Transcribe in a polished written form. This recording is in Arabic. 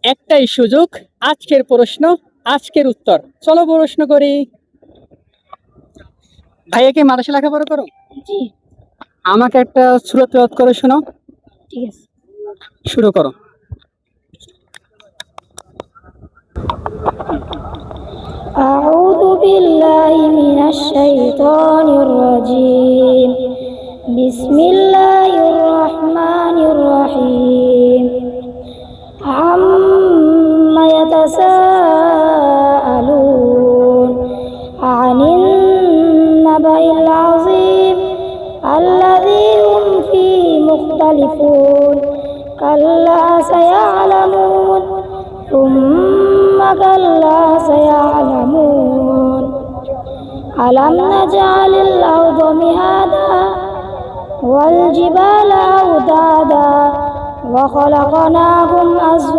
একটাই সুযোগ, আজকের প্রশ্ন, আজকের উত্তর। চলো প্রশ্ন করি। ভাইয়া কি মাদ্রাসা লেখাপড়া করো? জি। আমাকে একটা সূরা তেলাওয়াত করে শোনাও। ঠিক আছে। শুরু করো। أعوذ بالله من الشيطان الرجيم. بسم الله الرحمن الرحيم. عما يتساءلون عن النبأ العظيم الذي هم فيه مختلفون كلا سيعلمون ثم كلا سيعلمون ألم نجعل الأرض مهادا والجبال أوتادا وخلقناكم أزواجا